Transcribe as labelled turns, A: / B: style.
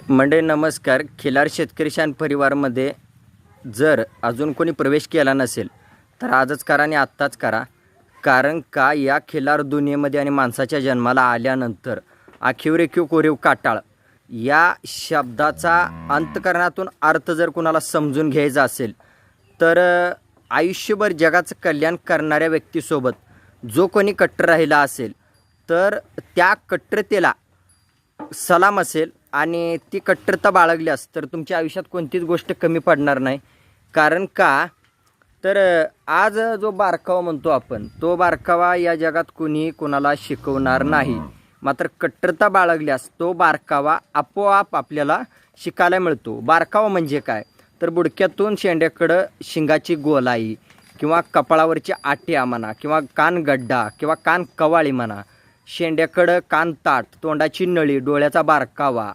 A: मंडळी नमस्कार. खिलार शेतकरी शान परिवारमध्ये जर अजून कोणी प्रवेश केला नसेल तर आजच करा आणि आत्ताच करा. कारण का या खिलार दुनियेमध्ये आणि माणसाच्या जन्माला आल्यानंतर आखीव रेखीव कोरीव काटाळ या शब्दाचा अंतकरणातून अर्थ जर कुणाला समजून घ्यायचा असेल तर आयुष्यभर जगाचं कल्याण करणाऱ्या व्यक्तीसोबत जो कोणी कट्टर राहिला असेल तर त्या कट्टरतेला सलाम असेल आणि ती कट्टरता बाळगल्यास तर तुमच्या आयुष्यात कोणतीच गोष्ट कमी पडणार नाही. कारण का तर आज जो बारकावा म्हणतो आपण तो बारकावा या जगात कुणी कोणाला शिकवणार नाही. मात्र कट्टरता बाळगल्यास तो बारकावा आपोआप आपल्याला शिकायला मिळतो. बारकावा म्हणजे काय तर बुडक्यातून शेंड्याकडं शिंगाची गोलाई किंवा कपाळावरची आट्या म्हणा किंवा कानगड्डा किंवा कान कवाळी म्हणा, शेंड्याकडं कान ताट, तोंडाची नळी, डोळ्याचा बारकावा,